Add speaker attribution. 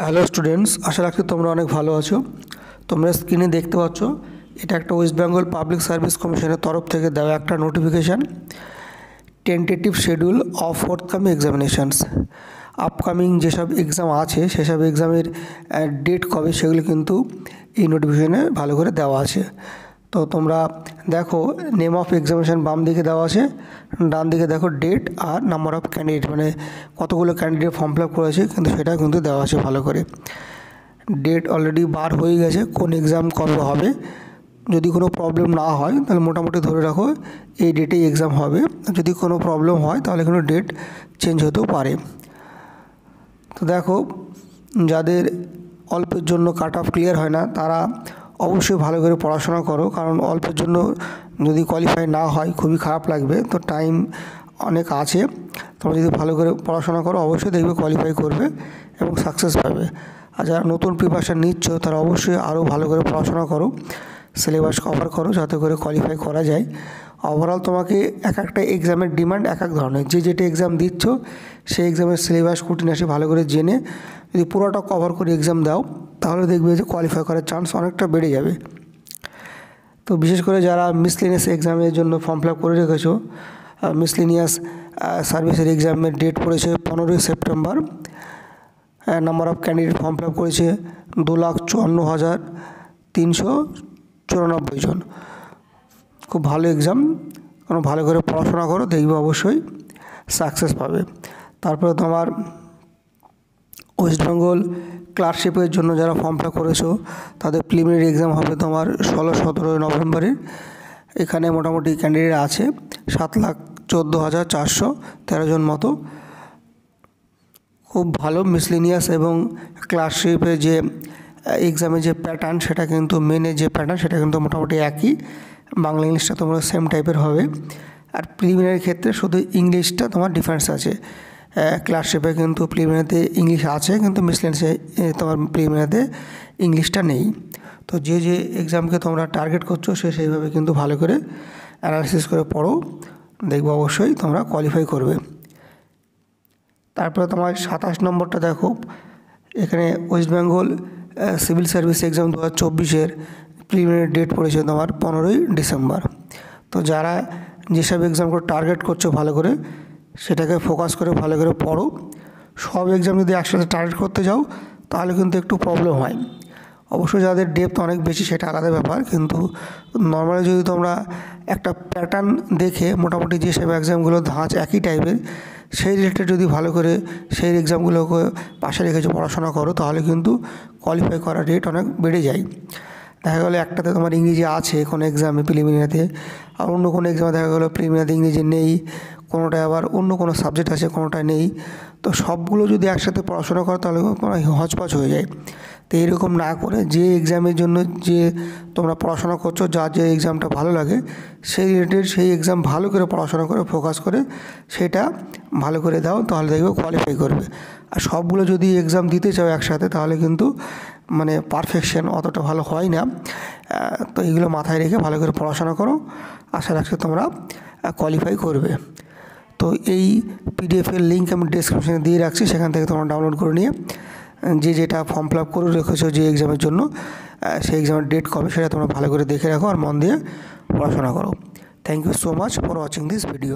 Speaker 1: Hello students, আশা রাখছি তোমরা অনেক ভালো আছো। তোমরা স্ক্রিনে দেখতে পাচ্ছ এটা একটা ওয়েস্ট বেঙ্গল পাবলিক সার্ভিস কমিশনের তরফ থেকে দেওয়া একটা notification, tentative schedule of forthcoming examinations. Upcoming যেসব এক্সাম আছে সেসব এক্সামের ডেট কবে সেগুলো কিন্তু এই নোটিফিকেশানে ভালো করে দেওয়া আছে। তো তোমরা দেখো, নেম অফ এক্সামিনেশান বাম দিকে দেওয়া আছে, ডান দিকে দেখো ডেট আর নাম্বার অফ ক্যান্ডিডেট, মানে কতগুলো ক্যান্ডিডেট ফর্ম ফিল আপ করেছে কিন্তু সেটা কিন্তু দেওয়া আছে ভালো করে। ডেট অলরেডি বার হয়ে গেছে, কোন এক্সাম কবে হবে। যদি কোনো প্রবলেম না হয় তাহলে মোটামুটি ধরে রাখো এই ডেটেই এক্সাম হবে। যদি কোনো প্রবলেম হয় তাহলে কিন্তু ডেট চেঞ্জ হতেও পারে। তো দেখো, যাদের অল্পের জন্য কাট অফ ক্লিয়ার হয় না তারা অবশ্যই ভালো করে পড়াশোনা করো, কারণ অল্পের জন্য যদি কোয়ালিফাই না হয় খুবই খারাপ লাগবে। তো টাইম অনেক আছে, তোমরা যদি ভালো করে পড়াশোনা করো অবশ্যই দেখবে কোয়ালিফাই করবে এবং সাকসেস পাবে। আর যারা নতুন প্রিপারেশান নিচ্ছ তারা অবশ্যই আরও ভালো করে পড়াশোনা করো, সিলেবাস কভার করো যাতে করে কোয়ালিফাই করা যায়। ওভারঅল তোমাকে এক একটা এক্সামের ডিমান্ড এক এক ধরনের, যে যেটা এক্সাম দিচ্ছ সেই এক্সামের সিলেবাস খুঁটিনাটি ভালো করে জেনে যদি পুরোটা কভার করে এক্সাম দাও তাহলে দেখবে যে কোয়ালিফাই করার চান্স অনেকটা বেড়ে যাবে। তো বিশেষ করে যারা মিসলেনিয়াস এক্সামের জন্য ফর্ম ফিল আপ করে রেখেছো, মিসলেনিয়াস সার্ভিসের এক্সামের ডেট পড়েছে 15ই September. Number of candidate form fill up করেছে 2,54,394 জন। খুব ভালো এক্সাম, কারণ ভালো করে পড়াশোনা করো, দেখবে অবশ্যই সাকসেস পাবে। তারপরে তোমার ওয়েস্ট বেঙ্গল ক্লার্কশিপের জন্য যারা ফর্ম ফিল আপ করেছো তাদের প্রিলিমিনারি এক্সাম হবে তোমার 16-17 নভেম্বরে। এখানে মোটামুটি ক্যান্ডিডেট আছে 7,14,413 জন মতো। খুব ভালো মিসলেনিয়াস এবং ক্লার্কশিপের যে এক্সামের যে প্যাটার্ন সেটা কিন্তু মেনের যে প্যাটার্ন সেটা কিন্তু মোটামুটি একই। বাংলা ইংলিশটা তোমার সেম টাইপের হবে। আর প্রিলিমিনারির ক্ষেত্রে শুধু ইংলিশটা তোমার ডিফারেন্স আছে। ক্লার্কশিপে কিন্তু প্রিলিমিনারিতে ইংলিশ আছে কিন্তু মিসলেনিয়াসে তোমার প্রিলিমিনারিতে ইংলিশটা নেই। তো যে যে এক্সামকে তোমরা টার্গেট করছো সেইভাবে কিন্তু ভালো করে অ্যানালিসিস করে পড়ো, দেখবো অবশ্যই তোমরা কোয়ালিফাই করবে। তারপরে তোমার 27 নম্বরটা দেখো, এখানে West Bengal civil service exam 2024-এর প্রিলিমিনারি ডেট পড়েছে তোমার 15ই ডিসেম্বর। তো যারা যেসব এক্সামগুলো টার্গেট করছো ভালো করে সেটাকে ফোকাস করে ভালো করে পড়ো। সব এক্সাম যদি একসাথে টার্গেট করতে যাও তাহলে কিন্তু একটু প্রবলেম হয়। অবশ্যই যাদের ডেপথ অনেক বেশি সেটা আলাদা ব্যাপার, কিন্তু নর্মালি যদি তোমরা একটা প্যাটার্ন দেখে মোটামুটি যেসব এক্সামগুলো ধাঁচ একই টাইপের সেই রিলেটেড যদি ভালো করে সেই এক্সামগুলোকে পাশে রেখে পড়াশোনা করো তাহলে কিন্তু কোয়ালিফাই করার রেট অনেক বেড়ে যায়। দেখা গেলো একটাতে তোমার ইংরেজি আছে কোনো এক্সামে প্রিলিমিনারিতে, আর অন্য কোনো এক্সামে দেখা গেলো প্রিলিমিনারিতে ইংরেজি নেই, কোনোটায় আবার অন্য কোনো সাবজেক্ট আছে কোনোটায় নেই। তো সবগুলো যদি একসাথে পড়াশোনা করো তাহলে হচপচ হয়ে যায়। তো এরকম না করে যে এক্সামের জন্য যে তোমরা পড়াশোনা করছো, যার যে এক্সামটা ভালো লাগে সেই রিলেটেড সেই এক্সাম ভালো করে পড়াশোনা করে ফোকাস করে সেটা ভালো করে দাও, তাহলে দেখবে কোয়ালিফাই করবে। আর সবগুলো যদি এক্সাম দিতে চাও একসাথে তাহলে কিন্তু মানে পারফেকশন অতটা ভালো হয় না। তো এইগুলো মাথায় রেখে ভালো করে পড়াশোনা করো, আশা রাখছি তোমরা কোয়ালিফাই করবে। তো এই পিডিএফের লিঙ্ক আমি ডেসক্রিপশানে দিয়ে রাখছি, সেখান থেকে তোমরা ডাউনলোড করে নিয়ে যে যেটা ফর্ম ফিল আপ করে রেখেছো যে এক্সামের জন্য সেই এক্সামের ডেট কবে সেটা তোমরা ভালো করে দেখে রাখো আর মন দিয়ে পড়াশোনা করো। Thank you so much for watching this video.